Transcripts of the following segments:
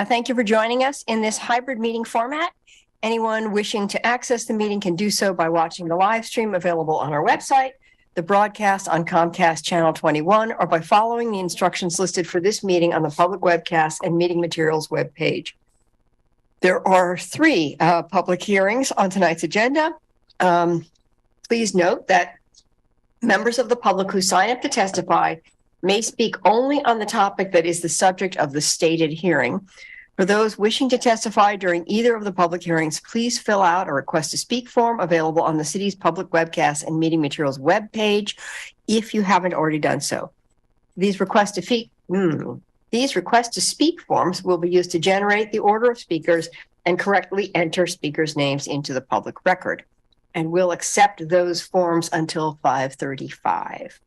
Thank you for joining us in this hybrid meeting format. Anyone wishing to access the meeting can do so by watching the live stream available on our website, the broadcast on Comcast Channel 21, or by following the instructions listed for this meeting on the public webcast and meeting materials webpage. There are three public hearings on tonight's agenda. Please note that members of the public who sign up to testify may speak only on the topic that is the subject of the stated hearing. For those wishing to testify during either of the public hearings, please fill out a request to speak form available on the city's public webcast and meeting materials webpage if you haven't already done so. These requests to speak forms will be used to generate the order of speakers and correctly enter speakers' names into the public record. And we'll accept those forms until 5:35.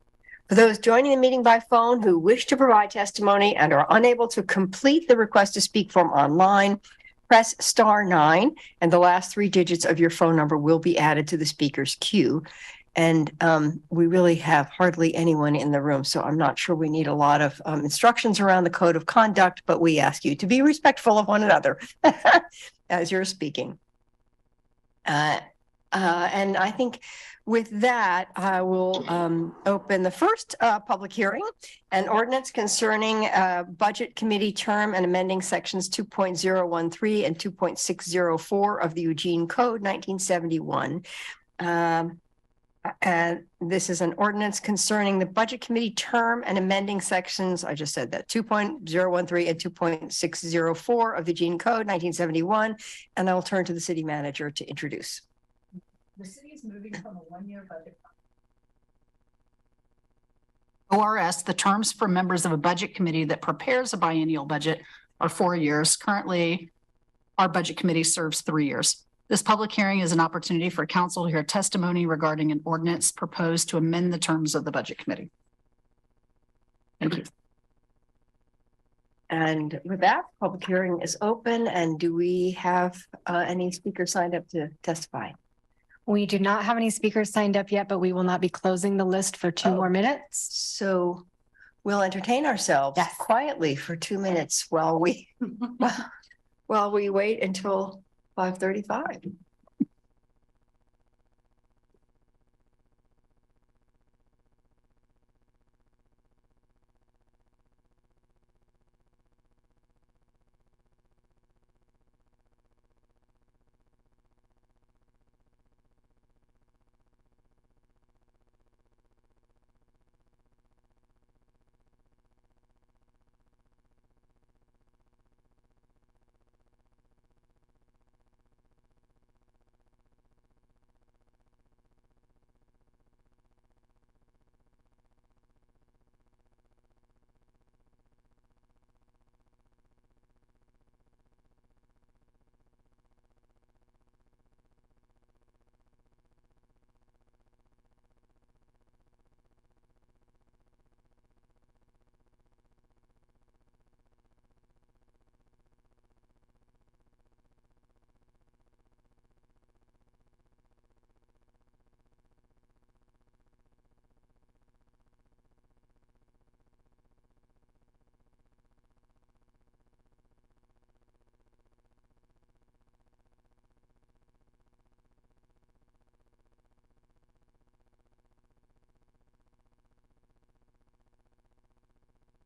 For those joining the meeting by phone who wish to provide testimony and are unable to complete the request to speak form online, press *9 and the last three digits of your phone number will be added to the speaker's queue. And we really have hardly anyone in the room, so I'm not sure we need a lot of instructions around the code of conduct, but we ask you to be respectful of one another as you're speaking. And I think with that, I will open the first public hearing, an ordinance concerning budget committee term and amending sections 2.013 and 2.604 of the Eugene Code 1971. And this is an ordinance concerning the budget committee term and amending sections, I just said that, 2.013 and 2.604 of the Eugene Code 1971. And I will turn to the city manager to introduce. The city is moving from a one-year budget. ORS, the terms for members of a budget committee that prepares a biennial budget are 4 years. Currently, our budget committee serves 3 years. This public hearing is an opportunity for council to hear testimony regarding an ordinance proposed to amend the terms of the budget committee. Thank you. And with that, public hearing is open. And do we have any speakers signed up to testify? We do not have any speakers signed up yet, but we will not be closing the list for 2 more minutes. So we'll entertain ourselves quietly for 2 minutes while we wait until 5:35.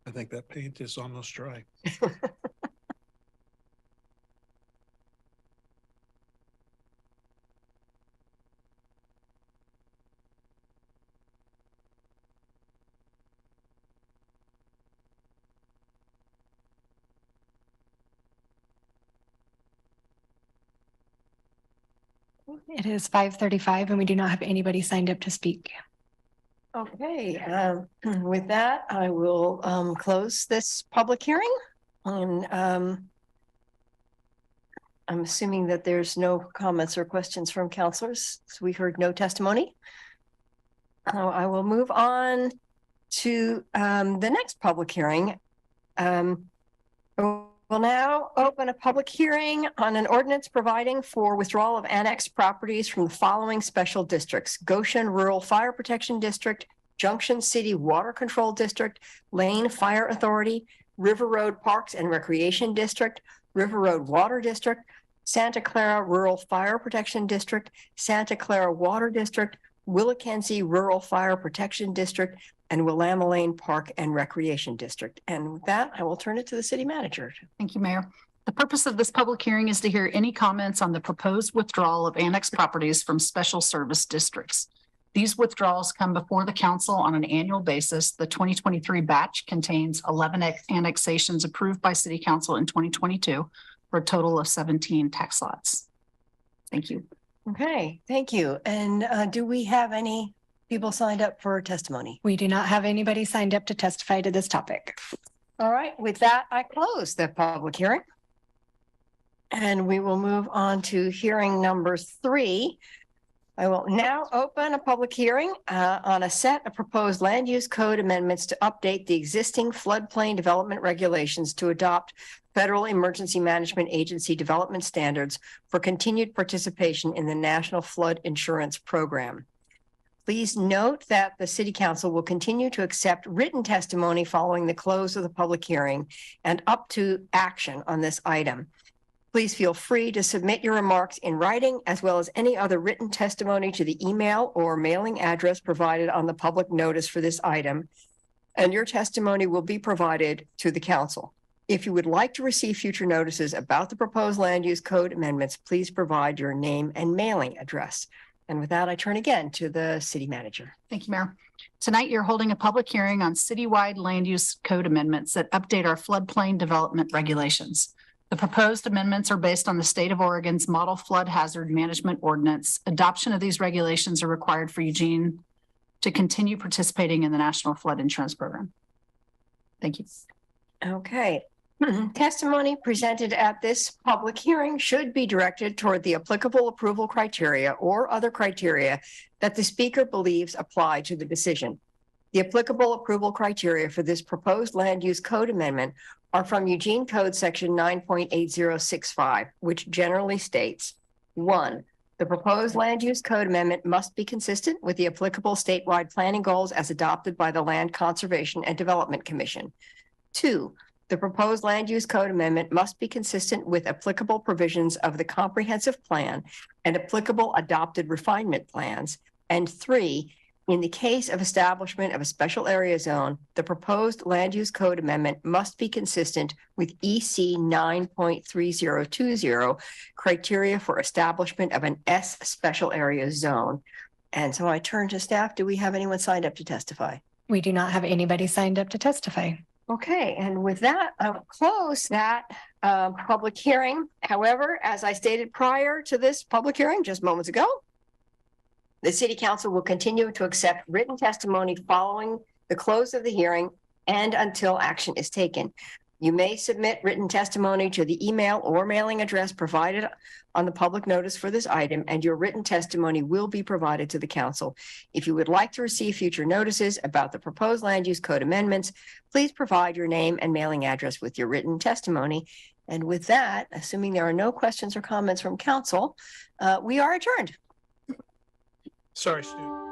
I think that paint is almost dry. It is 5:35 and we do not have anybody signed up to speak. Okay, with that, I will close this public hearing. And I'm assuming that there's no comments or questions from counselors. So we heard no testimony. I will move on to the next public hearing. We'll now open a public hearing on an ordinance providing for withdrawal of annexed properties from the following special districts: Goshen Rural Fire Protection District, Junction City Water Control District, Lane Fire Authority, River Road Parks and Recreation District, River Road Water District, Santa Clara Rural Fire Protection District, Santa Clara Water District, Willackenzie Rural Fire Protection District, and Willamette Lane Park and Recreation District. And with that, I will turn it to the city manager. Thank you, Mayor. The purpose of this public hearing is to hear any comments on the proposed withdrawal of annexed properties from special service districts. These withdrawals come before the council on an annual basis. The 2023 batch contains 11 annexations approved by city council in 2022 for a total of 17 tax lots. Thank you. Okay, thank you. And do we have any people signed up for testimony? We do not have anybody signed up to testify to this topic. All right, with that, I close the public hearing. And we will move on to hearing number 3. I will now open a public hearing on a set of proposed land use code amendments to update the existing floodplain development regulations to adopt Federal Emergency Management Agency development standards for continued participation in the National Flood Insurance Program. Please note that the City Council will continue to accept written testimony following the close of the public hearing and up to action on this item. Please feel free to submit your remarks in writing as well as any other written testimony to the email or mailing address provided on the public notice for this item, and your testimony will be provided to the council. If you would like to receive future notices about the proposed land use code amendments, please provide your name and mailing address. And with that, I turn again to the city manager. Thank you, Mayor. Tonight, you're holding a public hearing on citywide land use code amendments that update our floodplain development regulations. The proposed amendments are based on the state of Oregon's Model Flood Hazard Management Ordinance. Adoption of these regulations are required for Eugene to continue participating in the National Flood Insurance Program. Thank you. Okay. Testimony presented at this public hearing should be directed toward the applicable approval criteria or other criteria that the speaker believes apply to the decision. The applicable approval criteria for this proposed land use code amendment are from Eugene Code Section 9.8065, which generally states, 1, the proposed land use code amendment must be consistent with the applicable statewide planning goals as adopted by the Land Conservation and Development Commission. 2, the proposed land use code amendment must be consistent with applicable provisions of the comprehensive plan and applicable adopted refinement plans. And 3, in the case of establishment of a special area zone, the proposed land use code amendment must be consistent with EC 9.3020 criteria for establishment of an S special area zone. And so I turn to staff. Do we have anyone signed up to testify? We do not have anybody signed up to testify. Okay, and with that, I will close that public hearing. However, as I stated prior to this public hearing just moments ago, the City Council will continue to accept written testimony following the close of the hearing and until action is taken. You may submit written testimony to the email or mailing address provided on the public notice for this item, and your written testimony will be provided to the council. If you would like to receive future notices about the proposed land use code amendments, please provide your name and mailing address with your written testimony. And with that, assuming there are no questions or comments from council, we are adjourned. Sorry, Stu.